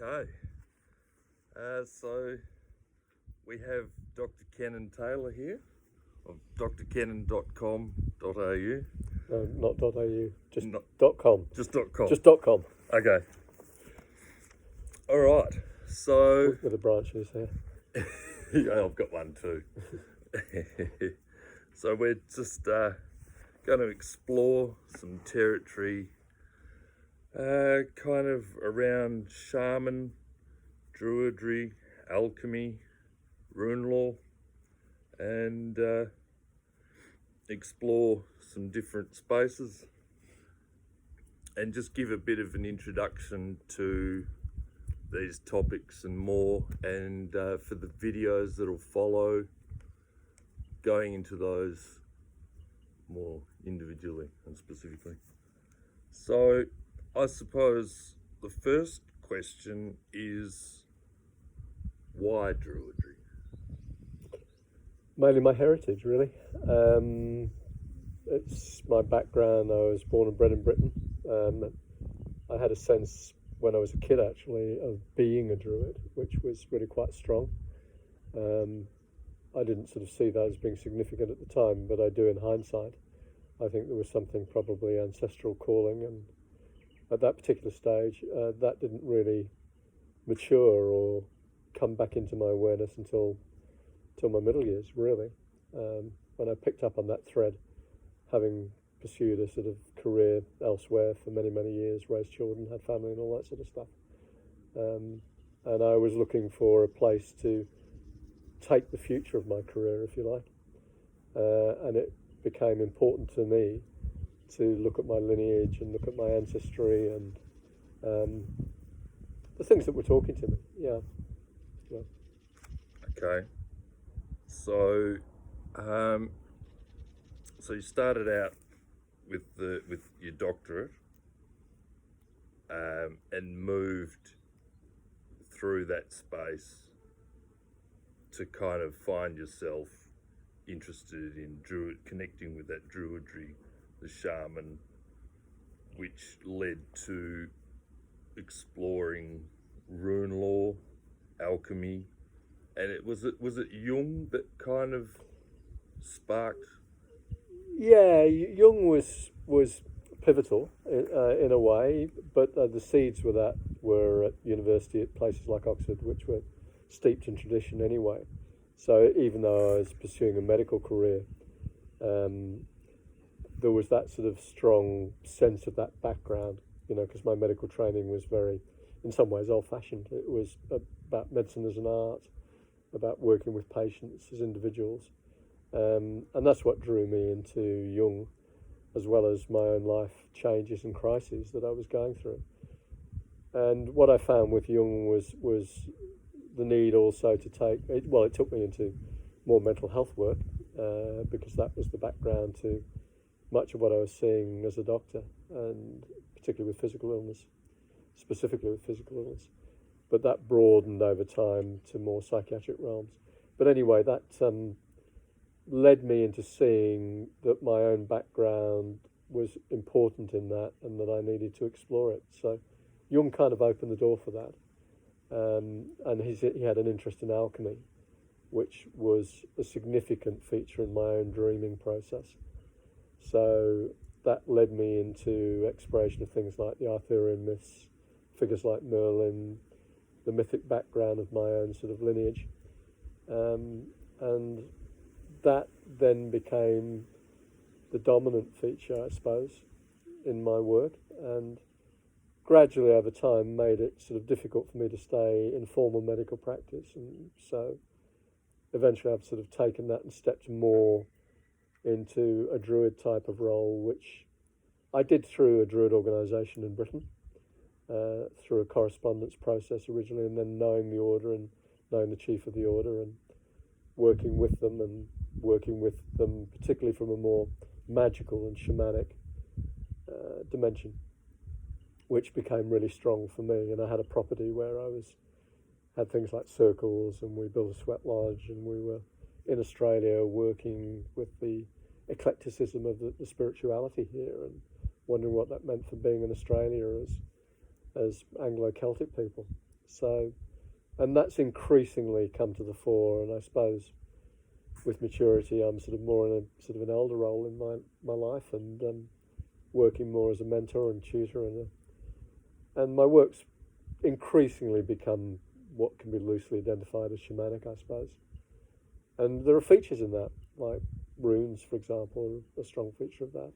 Okay, so we have Dr. Kenan Taylor here of drkenan.com.au. No, not .au, just Not, .com. just .com. Just .com. Okay. All right. So With the branches here. yeah, I've got one too. So we're just going to explore some territory, kind of around shaman, druidry, alchemy, rune law, and explore some different spaces and just give a bit of an introduction to these topics and more, and for the videos that'll follow, going into those more individually and specifically. So I suppose the first question is, why druidry? Mainly my heritage, really. It's my background. I was born and bred in Britain. I had a sense when I was a kid, actually, of being a druid, which was really quite strong. I didn't sort of see that as being significant at the time, but I do in hindsight. I think there was something probably ancestral calling, and at that particular stage, that didn't really mature or come back into my awareness until my middle years, really, when I picked up on that thread, having pursued a sort of career elsewhere for many, many years, raised children, had family and all that sort of stuff. And I was looking for a place to take the future of my career, if you like. And it became important to me to look at my lineage and look at my ancestry and the things that were talking to me. Yeah. Okay. So, so you started out with your doctorate, and moved through that space to kind of find yourself interested in connecting with that druidry, the shaman, which led to exploring rune law, alchemy, and was it Jung that kind of sparked? Yeah, Jung was pivotal in a way, but the seeds were at university at places like Oxford, which were steeped in tradition anyway. So even though I was pursuing a medical career, there was that sort of strong sense of that background, because my medical training was very, in some ways, old-fashioned. It was about medicine as an art, about working with patients as individuals. And that's what drew me into Jung, as well as my own life changes and crises that I was going through. And what I found with Jung was the need also to it took me into more mental health work, because that was the background to much of what I was seeing as a doctor, and particularly with physical illness, specifically with physical illness. But that broadened over time to more psychiatric realms. But anyway, that led me into seeing that my own background was important in that, and that I needed to explore it. So Jung kind of opened the door for that. And he had an interest in alchemy, which was a significant feature in my own dreaming process. So that led me into exploration of things like the Arthurian myths, figures like Merlin, the mythic background of my own sort of lineage. And that then became the dominant feature, I suppose, in my work, and gradually over time made it sort of difficult for me to stay in formal medical practice. And so eventually I've sort of taken that and stepped more into a druid type of role, which I did through a druid organisation in Britain, through a correspondence process originally, and then knowing the order and knowing the chief of the order and working with them particularly from a more magical and shamanic dimension, which became really strong for me. And I had a property where had things like circles, and we built a sweat lodge, and we were in Australia working with the eclecticism of the spirituality here, and wondering what that meant for being in Australia as Anglo-Celtic people. So, and that's increasingly come to the fore. And I suppose with maturity, I'm sort of more in a sort of an elder role in my life, and working more as a mentor and tutor, and my work's increasingly become what can be loosely identified as shamanic, I suppose. And there are features in that, like runes, for example, are a strong feature of that.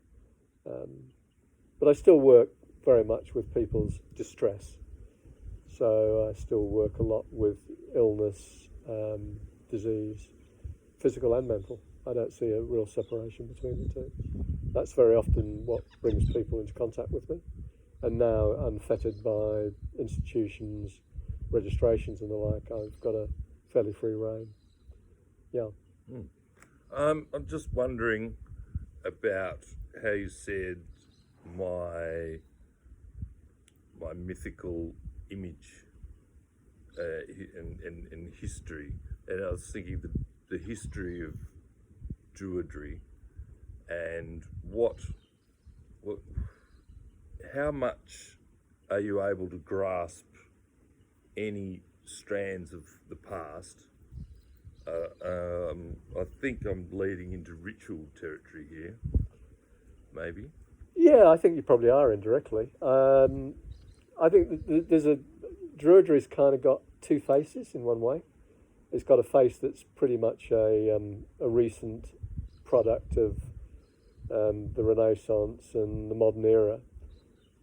But I still work very much with people's distress. So I still work a lot with illness, disease, physical and mental. I don't see a real separation between the two. That's very often what brings people into contact with me. And now, unfettered by institutions, registrations and the like, I've got a fairly free rein. Yeah. I'm just wondering about how you said my mythical image in history, and I was thinking the history of Druidry, and how much are you able to grasp any strands of the past? I think I'm leading into ritual territory here, maybe. Yeah, I think you probably are indirectly. I think there's Druidry's kind of got two faces in one way. It's got a face that's pretty much a recent product of the Renaissance and the modern era,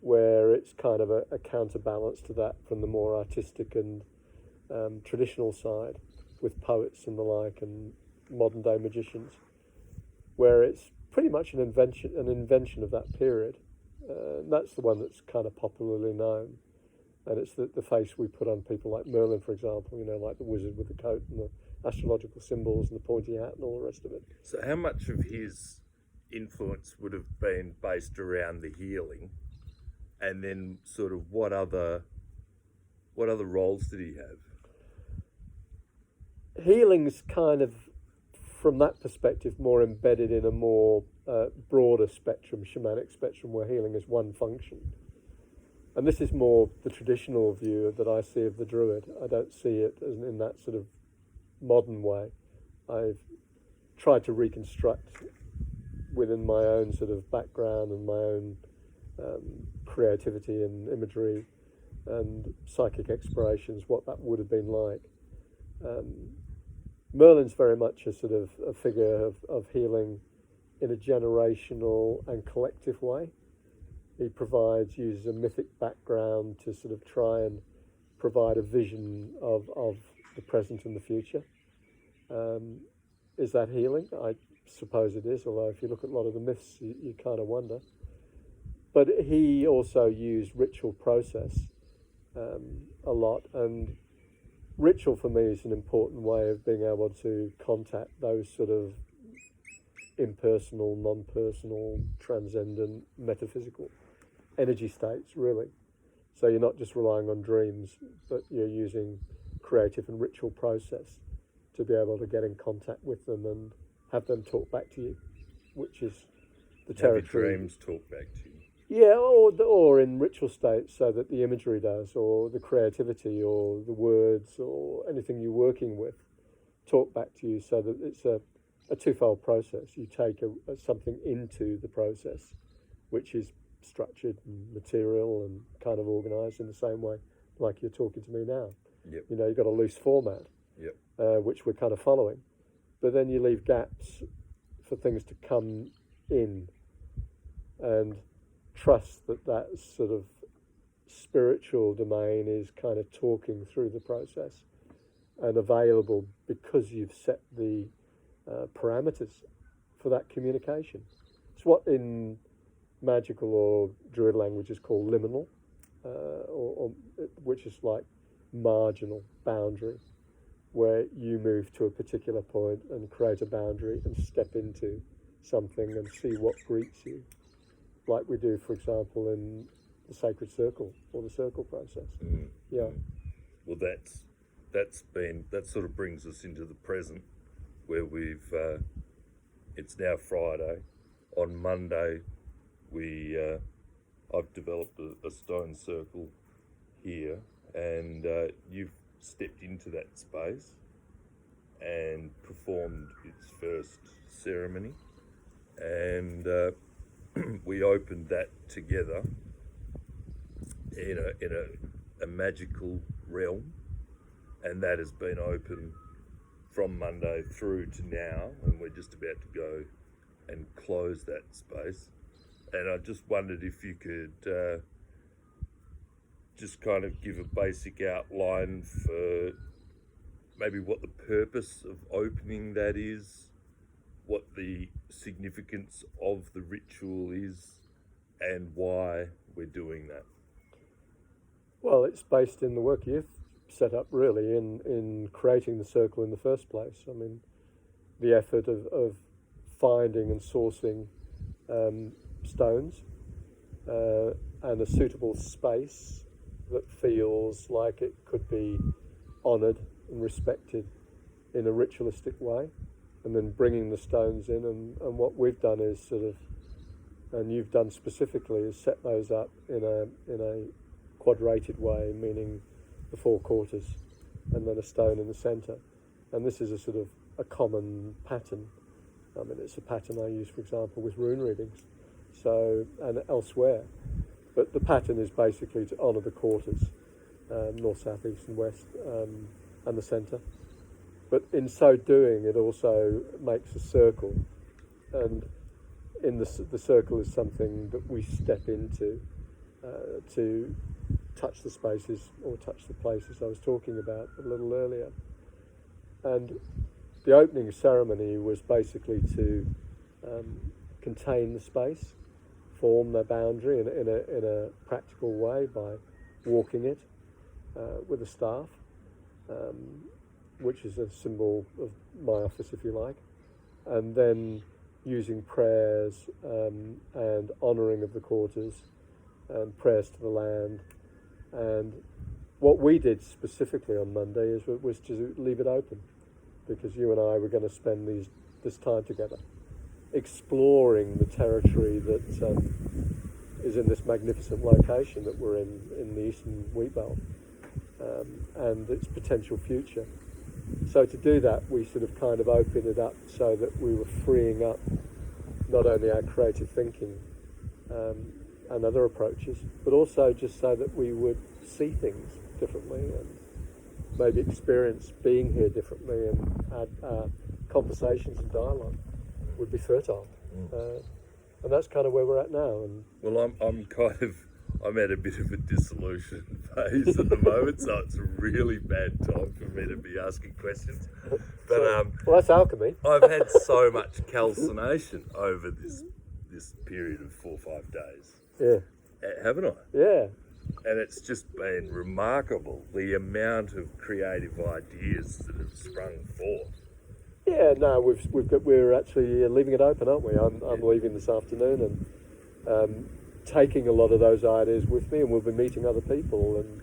where it's kind of a counterbalance to that from the more artistic and traditional side, with poets and the like and modern day magicians, where it's pretty much an invention of that period. That's the one that's kind of popularly known, and it's the face we put on people like Merlin, for example, like the wizard with the coat and the astrological symbols and the pointy hat and all the rest of it. So how much of his influence would have been based around the healing, and then sort of what other roles did he have? Healing's kind of, from that perspective, more embedded in a more broader spectrum, shamanic spectrum, where healing is one function. And this is more the traditional view that I see of the Druid. I don't see it as in that sort of modern way. I've tried to reconstruct within my own sort of background and my own creativity and imagery and psychic explorations what that would have been like. Merlin's very much a sort of a figure of healing in a generational and collective way. He uses a mythic background to sort of try and provide a vision of the present and the future. Is that healing? I suppose it is, although if you look at a lot of the myths, you kind of wonder. But he also used ritual process a lot, and ritual for me is an important way of being able to contact those sort of impersonal, non-personal, transcendent, metaphysical energy states, really. So you're not just relying on dreams, but you're using creative and ritual process to be able to get in contact with them and have them talk back to you, which is the territory. Have your dreams talk back to you? Yeah, or in ritual states, so that the imagery does, or the creativity, or the words, or anything you're working with, talk back to you, so that it's a twofold process. You take something into the process, which is structured and material and kind of organised in the same way, like you're talking to me now. Yep. You've got a loose format, yep. Which we're kind of following, but then you leave gaps for things to come in, and trust that sort of spiritual domain is kind of talking through the process and available because you've set the parameters for that communication. It's what in magical or druid language is called liminal, or which is like marginal boundary, where you move to a particular point and create a boundary and step into something and see what greets you, like we do, for example, in the sacred circle or the circle process. Yeah. Well, that sort of brings us into the present, where we've it's now Friday. On Monday, I've developed a stone circle here, and you've stepped into that space and performed its first ceremony, and we opened that together in a magical realm, and that has been open from Monday through to now, and we're just about to go and close that space. And I just wondered if you could just kind of give a basic outline for maybe what the purpose of opening that is, what the significance of the ritual is, and why we're doing that. Well, it's based in the work you've set up, really, in creating the circle in the first place. I mean, the effort of finding and sourcing stones and a suitable space that feels like it could be honoured and respected in a ritualistic way, and then bringing the stones in. And what we've done is sort of, and you've done specifically, is set those up in a quadrated way, meaning the four quarters, and then a stone in the centre. And this is a sort of a common pattern. I mean, it's a pattern I use, for example, with rune readings, so, and elsewhere. But the pattern is basically to honour the quarters, north, south, east and west, and the centre. But in so doing, it also makes a circle, and in the circle is something that we step into to touch the spaces or touch the places I was talking about a little earlier. And the opening ceremony was basically to contain the space, form the boundary in a practical way by walking it with a staff, which is a symbol of my office, if you like, and then using prayers and honouring of the quarters and prayers to the land. And what we did specifically on Monday was to leave it open, because you and I were going to spend this time together exploring the territory that is in this magnificent location that we're in the eastern wheat belt, and its potential future. So to do that, we sort of kind of opened it up so that we were freeing up not only our creative thinking and other approaches, but also just so that we would see things differently and maybe experience being here differently, and our conversations and dialogue would be fertile. And that's kind of where we're at now. And well, I'm at a bit of a dissolution phase at the moment, so it's a really bad time for me to be asking questions. But well, that's alchemy. I've had so much calcination over this period of 4 or 5 days. Yeah. Haven't I? Yeah. And it's just been remarkable, the amount of creative ideas that have sprung forth. Yeah, no, we're actually leaving it open, aren't we? I'm leaving this afternoon and taking a lot of those ideas with me, and we'll be meeting other people and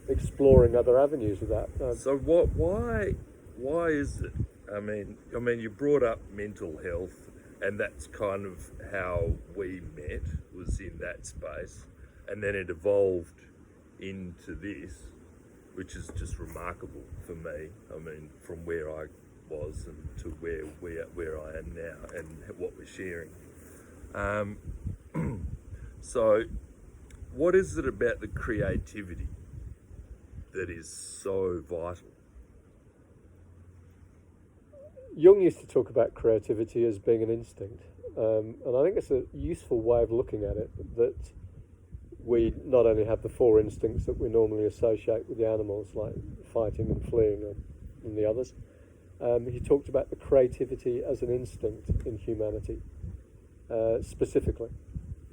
exploring other avenues of that. So why is it? I mean, you brought up mental health, and that's kind of how we met, was in that space, and then it evolved into this, which is just remarkable for me. I mean, from where I was and to where I am now and what we're sharing. So what is it about the creativity that is so vital? Jung used to talk about creativity as being an instinct, and I think it's a useful way of looking at it, that we not only have the 4 instincts that we normally associate with the animals, like fighting and fleeing and the others. He talked about the creativity as an instinct in humanity, specifically,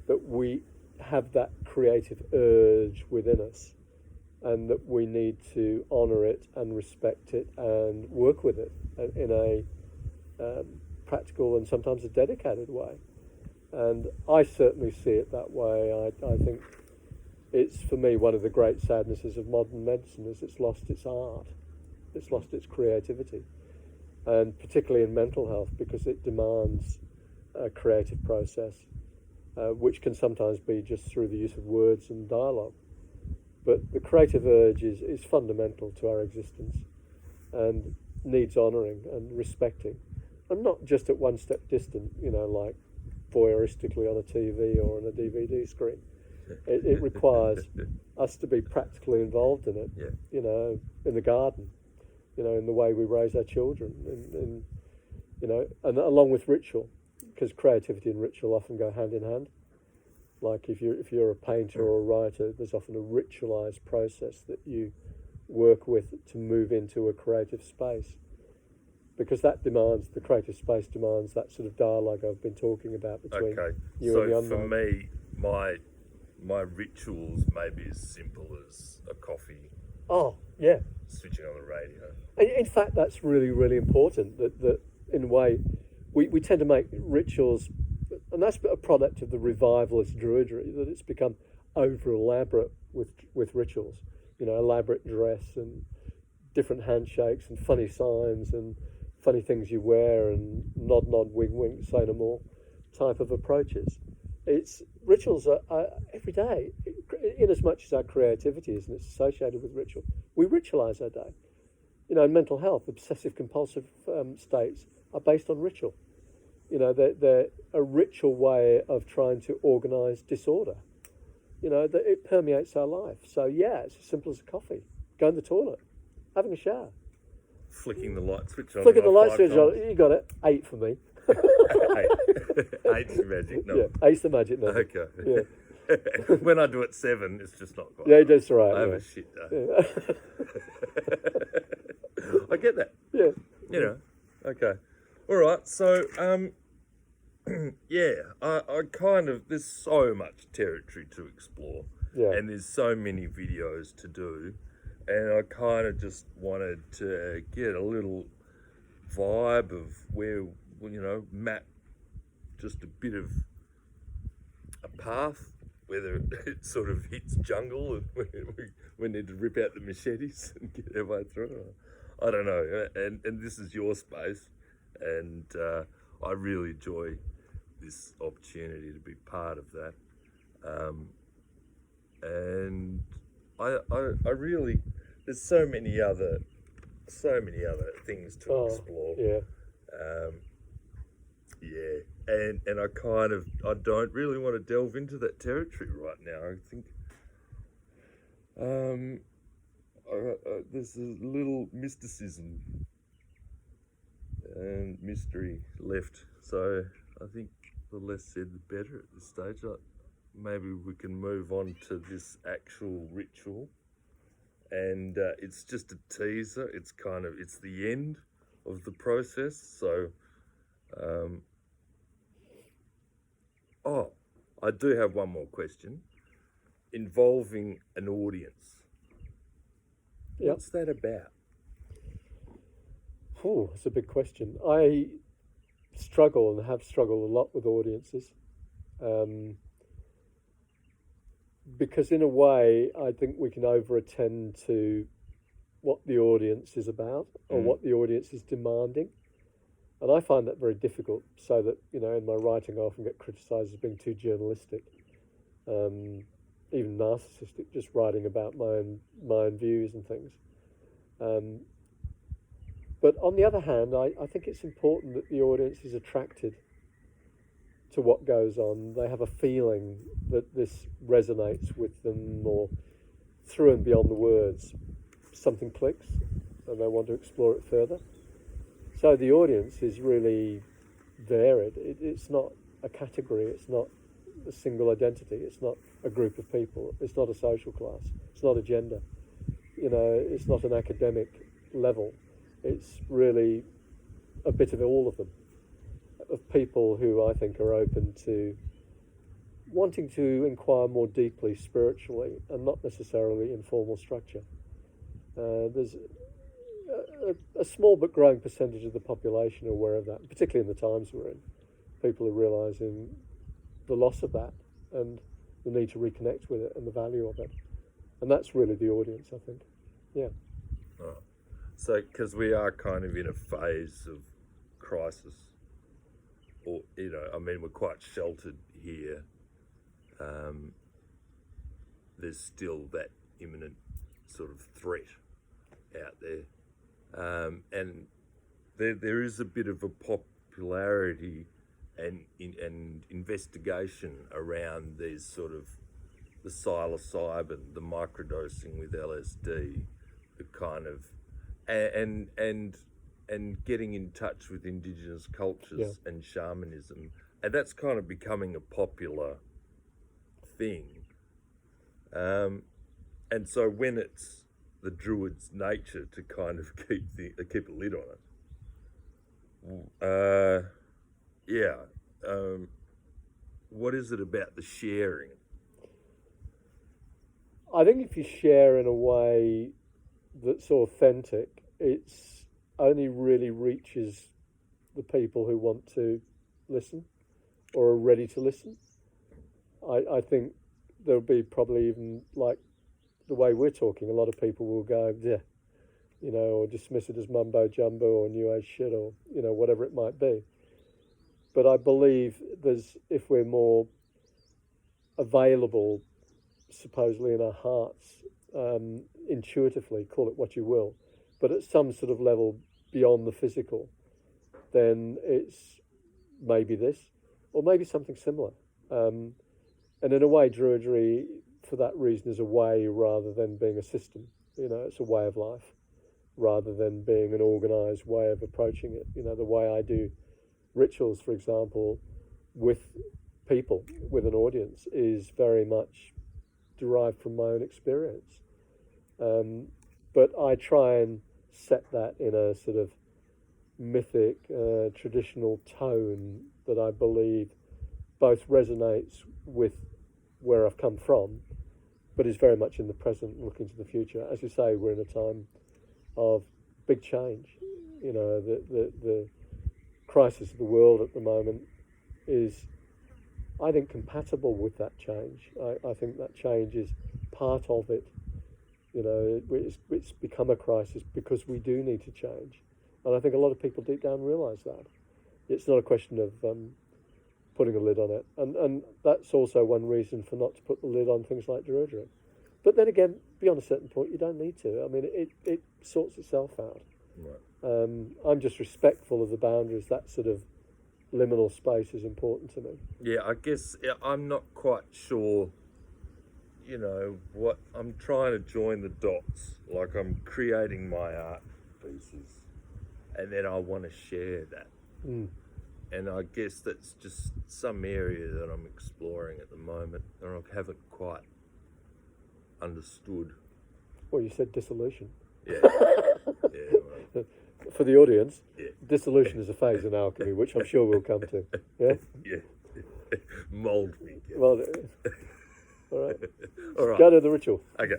that we have that creative urge within us, and that we need to honour it and respect it and work with it in a practical and sometimes a dedicated way. And I certainly see it that way. I think it's, for me, one of the great sadnesses of modern medicine is it's lost its art, it's lost its creativity, and particularly in mental health, because it demands a creative process, which can sometimes be just through the use of words and dialogue. But the creative urge is fundamental to our existence and needs honouring and respecting. And not just at one step distant, like voyeuristically on a TV or on a DVD screen. It requires us to be practically involved in it, in the garden, in the way we raise our children, and along with ritual, because creativity and ritual often go hand in hand. Like if you're a painter or a writer, there's often a ritualized process that you work with to move into a creative space, because the creative space demands that sort of dialogue I've been talking about between you and the unknown. So for me, my rituals may be as simple as a coffee. Oh, yeah. Switching on the radio. In fact, that's really, really important, that in a way, we tend to make rituals, and that's a product of the revivalist Druidry, that it's become over-elaborate with rituals. Elaborate dress and different handshakes and funny signs and funny things you wear and nod, wink, wink, say no more type of approaches. Rituals are every day, in as much as our creativity is, and it's associated with ritual. We ritualize our day. In mental health, obsessive compulsive states are based on ritual. They're a ritual way of trying to organize disorder. That it permeates our life. So yeah, it's as simple as a coffee, going to the toilet, having a shower, flicking the light switch on. Flicking the light switch on. You got it. 8 for me. 8's the magic number. Yeah, 8's the magic number. Okay. Yeah. When I do it 7, it's just not quite. Yeah, that's right. I have a shit day. Yeah. I get that. Yeah. Okay. All right. So, I kind of, there's so much territory to explore. Yeah. And there's so many videos to do. And I kind of just wanted to get a little vibe of where, map just a bit of a path, whether it sort of hits jungle and we need to rip out the machetes and get our way through it. I don't know. And this is your space. And I really enjoy this opportunity to be part of that. And I really, there's so many other things to explore. Yeah. And I don't really want to delve into that territory right now. I think there's a little mysticism and mystery left. So I think the less said, the better at this stage. Maybe we can move on to this actual ritual. And it's just a teaser. It's the end of the process. So, I do have one more question involving an audience. Yep. What's that about? Oh, that's a big question. I struggle and have struggled a lot with audiences. Because in a way, I think we can over-attend to what the audience is about or what the audience is demanding. And I find that very difficult, so that, in my writing I often get criticised as being too journalistic, even narcissistic, just writing about my own views and things. But on the other hand, I think it's important that the audience is attracted to what goes on. They have a feeling that this resonates with them, or through and beyond the words, something clicks and they want to explore it further. So the audience is really varied. It's not a category, it's not a single identity, it's not a group of people, it's not a social class, it's not a gender, it's not an academic level. It's really a bit of all of them, of people who I think are open to wanting to inquire more deeply spiritually and not necessarily in formal structure. There's a small but growing percentage of the population are aware of that, particularly in the times we're in. People are realising the loss of that and the need to reconnect with it and the value of it. And that's really the audience, I think. Yeah. Oh. So, because we are kind of in a phase of crisis, or, we're quite sheltered here. There's still that imminent sort of threat out there. And there is a bit of a popularity and investigation around these sort of the psilocybin, the microdosing with LSD, the kind of and getting in touch with indigenous cultures and shamanism, and that's kind of becoming a popular thing. And so when it's the druid's nature to kind of keep a lid on it, what is it about the sharing? I think if you share in a way that's authentic, it's only really reaches the people who want to listen or are ready to listen. I think there'll be probably even like the way we're talking, a lot of people will go, yeah, you know, or dismiss it as mumbo jumbo or new age shit or, you know, whatever it might be. But I believe if we're more available, supposedly in our hearts, intuitively, call it what you will, but at some sort of level beyond the physical, then it's maybe this, or maybe something similar. And in a way, Druidry, for that reason, is a way rather than being a system. You know, it's a way of life rather than being an organised way of approaching it. You know, the way I do rituals, for example, with people, with an audience, is very much derived from my own experience. But I try and set that in a sort of mythic, traditional tone that I believe both resonates with where I've come from, but is very much in the present, looking to the future. As you say, we're in a time of big change. You know, the crisis of the world at the moment is, I think, compatible with that change. I think that change is part of it. You know, it's become a crisis because we do need to change. And I think a lot of people deep down realise that. It's not a question of putting a lid on it. And that's also one reason for not to put the lid on things like Druidry. But then again, beyond a certain point, you don't need to. I mean, it sorts itself out. Right. I'm just respectful of the boundaries. That sort of liminal space is important to me. Yeah, I guess I'm not quite sure, you know, what I'm trying to join the dots. Like, I'm creating my art pieces and then I want to share that. And I guess that's just some area that I'm exploring at the moment and I haven't quite understood. Well, you said dissolution. Yeah. Well. For the audience, dissolution is a phase in alchemy, which I'm sure we'll come to. Yeah? Mould me. Well, all right. All right. Go to the ritual. Okay.